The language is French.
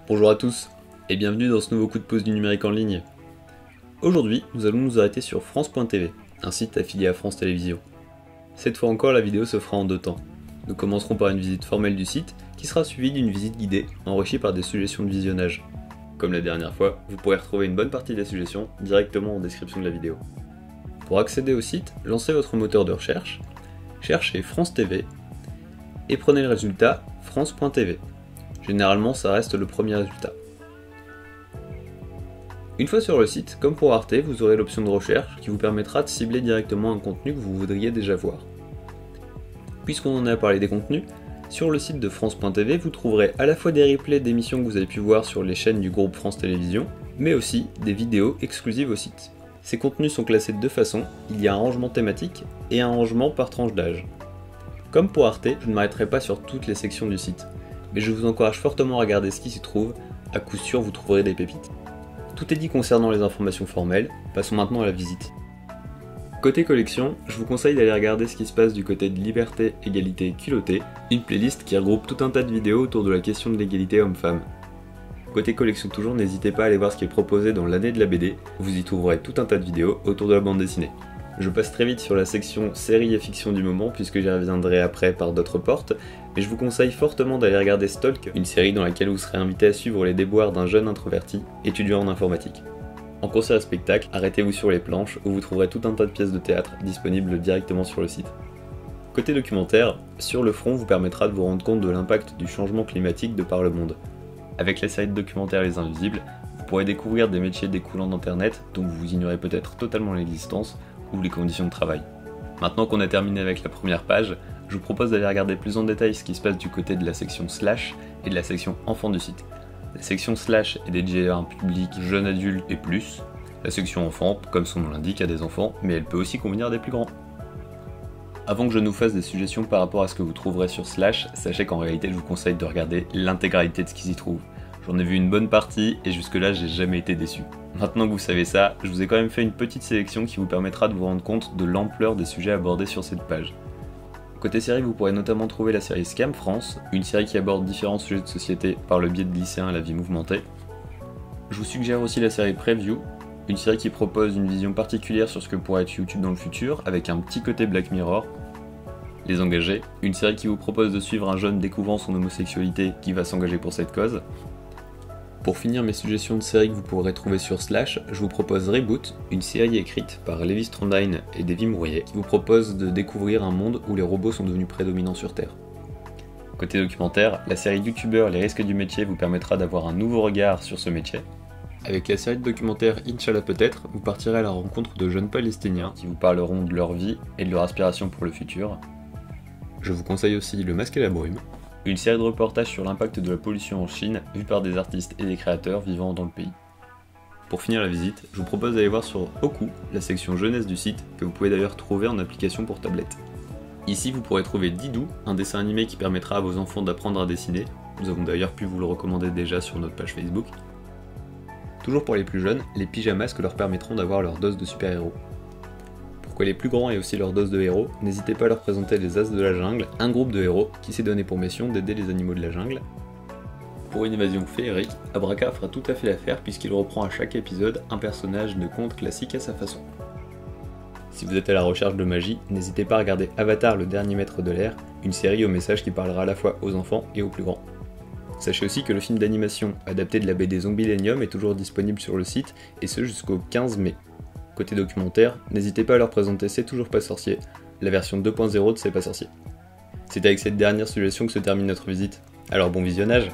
Bonjour à tous et bienvenue dans ce nouveau coup de pouce du numérique en ligne. Aujourd'hui, nous allons nous arrêter sur France.tv, un site affilié à France Télévisions. Cette fois encore, la vidéo se fera en deux temps. Nous commencerons par une visite formelle du site qui sera suivie d'une visite guidée enrichie par des suggestions de visionnage. Comme la dernière fois, vous pourrez retrouver une bonne partie des suggestions directement en description de la vidéo. Pour accéder au site, lancez votre moteur de recherche, cherchez France TV et prenez le résultat France.tv. Généralement, ça reste le premier résultat. Une fois sur le site, comme pour Arte, vous aurez l'option de recherche qui vous permettra de cibler directement un contenu que vous voudriez déjà voir. Puisqu'on en a parlé des contenus, sur le site de France.tv, vous trouverez à la fois des replays d'émissions que vous avez pu voir sur les chaînes du groupe France Télévisions, mais aussi des vidéos exclusives au site. Ces contenus sont classés de deux façons, il y a un rangement thématique et un rangement par tranche d'âge. Comme pour Arte, je ne m'arrêterai pas sur toutes les sections du site, mais je vous encourage fortement à regarder ce qui s'y trouve, à coup sûr vous trouverez des pépites. Tout est dit concernant les informations formelles, passons maintenant à la visite. Côté collection, je vous conseille d'aller regarder ce qui se passe du côté de Liberté, Égalité, Culotté, une playlist qui regroupe tout un tas de vidéos autour de la question de l'égalité homme-femme. Côté collection toujours, n'hésitez pas à aller voir ce qui est proposé dans l'année de la BD, vous y trouverez tout un tas de vidéos autour de la bande dessinée. Je passe très vite sur la section séries et fiction du moment puisque j'y reviendrai après par d'autres portes, mais je vous conseille fortement d'aller regarder Stalk, une série dans laquelle vous serez invité à suivre les déboires d'un jeune introverti, étudiant en informatique. En concert et spectacle, arrêtez-vous sur les planches où vous trouverez tout un tas de pièces de théâtre disponibles directement sur le site. Côté documentaire, Sur le front vous permettra de vous rendre compte de l'impact du changement climatique de par le monde. Avec la série de documentaires Les Invisibles, vous pourrez découvrir des métiers découlant d'Internet dont vous ignorez peut-être totalement l'existence, ou les conditions de travail. Maintenant qu'on a terminé avec la première page, je vous propose d'aller regarder plus en détail ce qui se passe du côté de la section slash et de la section enfants du site. La section slash est dédiée à un public jeune adulte et plus. La section enfants, comme son nom l'indique, a des enfants, mais elle peut aussi convenir des plus grands. Avant que je nous fasse des suggestions par rapport à ce que vous trouverez sur slash, sachez qu'en réalité je vous conseille de regarder l'intégralité de ce qui s'y trouve. J'en ai vu une bonne partie et jusque là j'ai jamais été déçu. Maintenant que vous savez ça, je vous ai quand même fait une petite sélection qui vous permettra de vous rendre compte de l'ampleur des sujets abordés sur cette page. Côté série, vous pourrez notamment trouver la série Scam France, une série qui aborde différents sujets de société par le biais de lycéens à la vie mouvementée. Je vous suggère aussi la série Preview, une série qui propose une vision particulière sur ce que pourrait être YouTube dans le futur, avec un petit côté Black Mirror. Les Engagés, une série qui vous propose de suivre un jeune découvrant son homosexualité qui va s'engager pour cette cause. Pour finir mes suggestions de séries que vous pourrez trouver sur Slash, je vous propose Reboot, une série écrite par Lévi Strandine et Davy Mourier, qui vous propose de découvrir un monde où les robots sont devenus prédominants sur Terre. Côté documentaire, la série YouTubeur Les risques du métier vous permettra d'avoir un nouveau regard sur ce métier. Avec la série de documentaire Inch'Allah peut-être, vous partirez à la rencontre de jeunes Palestiniens qui vous parleront de leur vie et de leur aspiration pour le futur. Je vous conseille aussi Le Masque et la Brume, une série de reportages sur l'impact de la pollution en Chine, vue par des artistes et des créateurs vivant dans le pays. Pour finir la visite, je vous propose d'aller voir sur Oku, la section jeunesse du site, que vous pouvez d'ailleurs trouver en application pour tablette. Ici vous pourrez trouver Didou, un dessin animé qui permettra à vos enfants d'apprendre à dessiner, nous avons d'ailleurs pu vous le recommander déjà sur notre page Facebook. Toujours pour les plus jeunes, les pyjamasques leur permettront d'avoir leur dose de super-héros. Pour que les plus grands aient aussi leur dose de héros, n'hésitez pas à leur présenter les As de la Jungle, un groupe de héros qui s'est donné pour mission d'aider les animaux de la jungle. Pour une évasion féerique, Abraka fera tout à fait l'affaire puisqu'il reprend à chaque épisode un personnage de conte classique à sa façon. Si vous êtes à la recherche de magie, n'hésitez pas à regarder Avatar le dernier maître de l'air, une série au message qui parlera à la fois aux enfants et aux plus grands. Sachez aussi que le film d'animation adapté de la BD Zombilenium est toujours disponible sur le site, et ce jusqu'au 15 mai. Côté documentaire, n'hésitez pas à leur présenter C'est toujours pas sorcier, la version 2.0 de C'est pas sorcier. C'est avec cette dernière suggestion que se termine notre visite, alors bon visionnage!